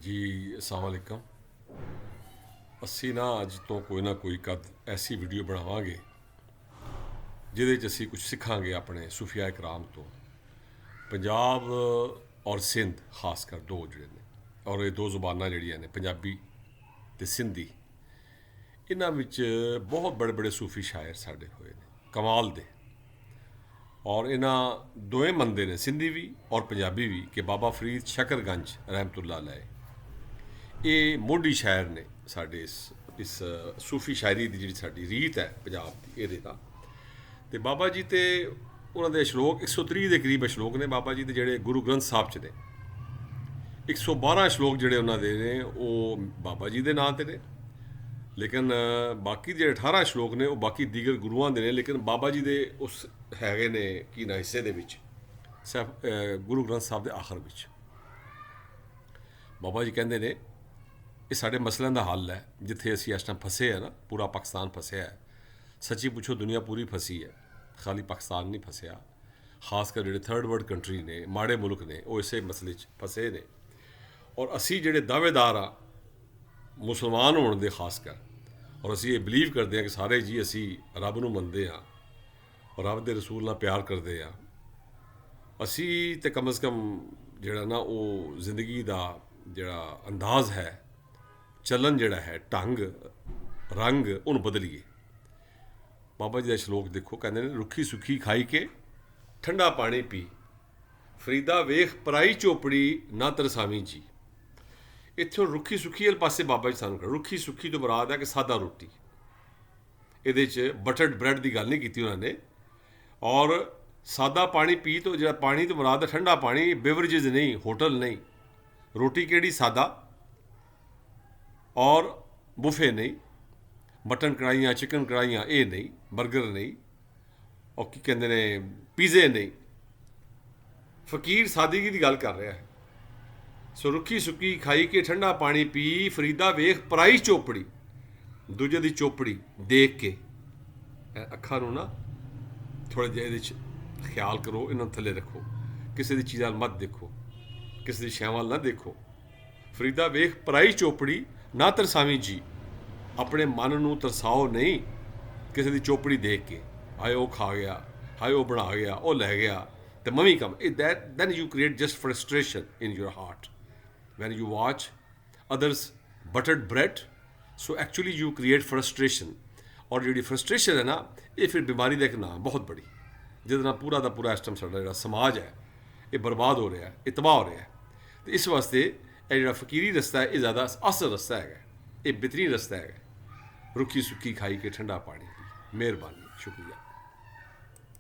जी अस्सलाम वालेकुम। ਅਸੀਂ ਨਾ ਅੱਜ ਤੋਂ ਕੋਈ ਨਾ ਕੋਈ ਕਦ ਐਸੀ ਵੀਡੀਓ ਬਣਾਵਾਂਗੇ ਜਿਹਦੇ 'ਚ ਅਸੀਂ ਕੁਝ ਸਿੱਖਾਂਗੇ ਆਪਣੇ ਸੂਫੀਆ ਇਕਰਾਮ ਤੋਂ। ਪੰਜਾਬ ਔਰ ਸਿੰਧ ਖਾਸ ਕਰ ਦੋ ਜਿਹੜੇ ਨੇ, ਔਰ ਇਹ ਦੋ ਜ਼ੁਬਾਨਾਂ ਜਿਹੜੀਆਂ ਨੇ ਪੰਜਾਬੀ ਅਤੇ ਸਿੰਧੀ, ਇਹਨਾਂ ਵਿੱਚ ਬਹੁਤ ਬੜੇ ਬੜੇ ਸੂਫੀ ਸ਼ਾਇਰ ਸਾਡੇ ਹੋਏ ਨੇ ਕਮਾਲ ਦੇ। ਔਰ ਇਹਨਾਂ ਦੋਵੇਂ ਮੰਨਦੇ ਨੇ, ਸਿੰਧੀ ਵੀ ਔਰ ਪੰਜਾਬੀ ਵੀ, ਕਿ ਬਾਬਾ ਫਰੀਦ ਸ਼ਕਰਗੰਜ ਰਹਿਮਤੁल्लाह अलैह ਇਹ ਮੋਢੀ ਸ਼ਾਇਰ ਨੇ ਸਾਡੇ ਇਸ ਸੂਫੀ ਸ਼ਾਇਰੀ ਦੀ ਜਿਹੜੀ ਸਾਡੀ ਰੀਤ ਹੈ ਪੰਜਾਬ ਦੀ, ਇਹਦੇ ਦਾ। ਅਤੇ ਬਾਬਾ ਜੀ ਤੇ ਉਹਨਾਂ ਦੇ ਸ਼ਲੋਕ 130 ਦੇ ਕਰੀਬ ਸ਼ਲੋਕ ਨੇ ਬਾਬਾ ਜੀ ਦੇ, ਜਿਹੜੇ ਗੁਰੂ ਗ੍ਰੰਥ ਸਾਹਿਬ 'ਚ ਨੇ। 112 ਸ਼ਲੋਕ ਜਿਹੜੇ ਉਹਨਾਂ ਦੇ ਨੇ ਉਹ ਬਾਬਾ ਜੀ ਦੇ ਨਾਂ 'ਤੇ ਨੇ, ਲੇਕਿਨ ਬਾਕੀ ਜਿਹੜੇ 18 ਸ਼ਲੋਕ ਨੇ ਉਹ ਬਾਕੀ ਦੀਗਰ ਗੁਰੂਆਂ ਦੇ ਨੇ, ਲੇਕਿਨ ਬਾਬਾ ਜੀ ਦੇ ਉਸ ਹੈਗੇ ਨੇ ਕੀ ਨਾ ਹਿੱਸੇ ਦੇ ਵਿੱਚ, ਗੁਰੂ ਗ੍ਰੰਥ ਸਾਹਿਬ ਦੇ ਆਖਰ ਵਿੱਚ। ਬਾਬਾ ਜੀ ਕਹਿੰਦੇ ਨੇ ਇਹ ਸਾਡੇ ਮਸਲਿਆਂ ਦਾ ਹੱਲ ਹੈ। ਜਿੱਥੇ ਅਸੀਂ ਇਸ ਟਾਈਮ ਫਸੇ ਆ ਨਾ, ਪੂਰਾ ਪਾਕਿਸਤਾਨ ਫਸਿਆ ਹੈ। ਸੱਚੀ ਪੁੱਛੋ ਦੁਨੀਆ ਪੂਰੀ ਫਸੀ ਹੈ, ਖਾਲੀ ਪਾਕਿਸਤਾਨ ਨਹੀਂ ਫਸਿਆ। ਖਾਸ ਕਰ ਜਿਹੜੇ ਥਰਡ ਵਰਲਡ ਕੰਟਰੀ ਨੇ, ਮਾੜੇ ਮੁਲਕ ਨੇ, ਉਹ ਇਸੇ ਮਸਲੇ 'ਚ ਫਸੇ ਨੇ। ਔਰ ਅਸੀਂ ਜਿਹੜੇ ਦਾਅਵੇਦਾਰ ਆ ਮੁਸਲਮਾਨ ਹੋਣ ਦੇ ਖਾਸ ਕਰ, ਔਰ ਅਸੀਂ ਇਹ ਬਿਲੀਵ ਕਰਦੇ ਹਾਂ ਕਿ ਸਾਰੇ ਜੀ ਅਸੀਂ ਰੱਬ ਨੂੰ ਮੰਨਦੇ ਹਾਂ ਔਰ ਰੱਬ ਦੇ ਰਸੂਲ ਨਾਲ ਪਿਆਰ ਕਰਦੇ ਹਾਂ। ਅਸੀਂ ਤਾਂ ਕਮ ਅਜ਼ ਕਮ ਜਿਹੜਾ ਨਾ ਉਹ ਜ਼ਿੰਦਗੀ ਦਾ ਜਿਹੜਾ ਅੰਦਾਜ਼ ਹੈ, ਚੱਲਣ ਜਿਹੜਾ ਹੈ, ਢੰਗ ਰੰਗ, ਉਹਨੂੰ ਬਦਲੀਏ। ਬਾਬਾ ਜੀ ਦਾ ਸ਼ਲੋਕ ਦੇਖੋ, ਕਹਿੰਦੇ ਨੇ ਰੁੱਖੀ ਸੁੱਖੀ ਖਾਈ ਕੇ ਠੰਡਾ ਪਾਣੀ ਪੀ, ਫਰੀਦਾ ਵੇਖ ਪਰਾਈ ਚੋਪੜੀ ਨਾ ਤਰਸਾਵੀਂ ਜੀ। ਇੱਥੋਂ ਰੁੱਖੀ ਸੁੱਖੀ ਵਾਲੇ ਪਾਸੇ ਬਾਬਾ ਜੀ ਸਾਨੂੰ ਰੁੱਖੀ ਸੁੱਖੀ ਤੋਂ ਮੁਰਾਦ ਹੈ ਕਿ ਸਾਦਾ ਰੋਟੀ। ਇਹਦੇ 'ਚ ਬਟਰਡ ਬ੍ਰੈਡ ਦੀ ਗੱਲ ਨਹੀਂ ਕੀਤੀ ਉਹਨਾਂ ਨੇ। ਔਰ ਸਾਦਾ ਪਾਣੀ ਪੀ ਤੋਂ ਜਿਹੜਾ ਪਾਣੀ ਤੋਂ ਮੁਰਾਦ ਹੈ ਠੰਡਾ ਪਾਣੀ, ਬੇਵਰੇਜਸ ਨਹੀਂ, ਹੋਟਲ ਨਹੀਂ। ਰੋਟੀ ਕਿਹੜੀ? ਸਾਦਾ। ਔਰ ਬੁਫੇ ਨਹੀਂ, ਮਟਨ ਕੜਾਹੀਆਂ, ਚਿਕਨ ਕੜਾਹੀਆਂ, ਇਹ ਨਹੀਂ, ਬਰਗਰ ਨਹੀਂ, ਔਰ ਕੀ ਕਹਿੰਦੇ ਨੇ, ਪੀਜ਼ੇ ਨਹੀਂ। ਫਕੀਰ ਸਾਦਗੀ ਦੀ ਗੱਲ ਕਰ ਰਿਹਾ ਹੈ। ਸੋ ਰੁੱਖੀ ਸੁੱਕੀ ਖਾਈ ਕੇ ਠੰਡਾ ਪਾਣੀ ਪੀ, ਫਰੀਦਾ ਵੇਖ ਪਰਾਈ ਚੋਪੜੀ, ਦੂਜੇ ਦੀ ਚੋਪੜੀ ਦੇਖ ਕੇ। ਅੱਖਾਂ ਨੂੰ ਨਾ ਥੋੜ੍ਹਾ ਜਿਹਾ ਇਹਦੇ 'ਚ ਖਿਆਲ ਕਰੋ, ਇਹਨਾਂ ਨੂੰ ਥੱਲੇ ਰੱਖੋ। ਕਿਸੇ ਦੀ ਚੀਜ਼ਾਂ ਮਤ ਦੇਖੋ, ਕਿਸੇ ਦੀ ਸ਼ੈਵਾਂ ਨਾ ਦੇਖੋ। ਫਰੀਦਾ ਵੇਖ ਪਰਾਈ ਚੋਪੜੀ ਨਾ ਤਰਸਾਵੀਂ ਜੀ। ਆਪਣੇ ਮਨ ਨੂੰ ਤਰਸਾਓ ਨਹੀਂ ਕਿਸੇ ਦੀ ਚੋਪੜੀ ਦੇਖ ਕੇ। ਹਾਏ ਉਹ ਖਾ ਗਿਆ, ਹਾਏ ਉਹ ਬਣਾ ਗਿਆ, ਉਹ ਲੈ ਗਿਆ, ਅਤੇ ਮੈਂ ਵੀ ਕੰਮ। Then you create just frustration in your heart when you watch others buttered bread. So actually you create frustration. ਔਰ ਜਿਹੜੀ ਫਰਸਟ੍ਰੇਸ਼ਨ ਹੈ ਨਾ, ਇਹ ਫਿਰ ਬਿਮਾਰੀ ਦਾ ਇੱਕ ਨਾਮ ਬਹੁਤ ਬੜੀ, ਜਿਹਦੇ ਨਾਲ ਪੂਰਾ ਦਾ ਪੂਰਾ ਇਸ ਟਾਈਮ ਸਾਡਾ ਜਿਹੜਾ ਸਮਾਜ ਹੈ ਇਹ ਬਰਬਾਦ ਹੋ ਰਿਹਾ, ਇਹ ਤਬਾਹ ਹੋ ਰਿਹਾ। ਅਤੇ ਇਸ ਵਾਸਤੇ ਇਹ ਜਿਹੜਾ ਫਕੀਰੀ ਰਸਤਾ ਹੈ ਇਹ ਜ਼ਿਆਦਾ ਅਸਲ ਰਸਤਾ ਹੈਗਾ, ਇਹ ਬਿਹਤਰੀਨ ਰਸਤਾ ਹੈਗਾ। ਰੁੱਖੀ ਸੁੱਕੀ ਖਾਈ ਕੇ ਠੰਡਾ ਪਾਣੀ ਪੀ। ਮਿਹਰਬਾਨੀ, ਸ਼ੁਕਰੀਆ।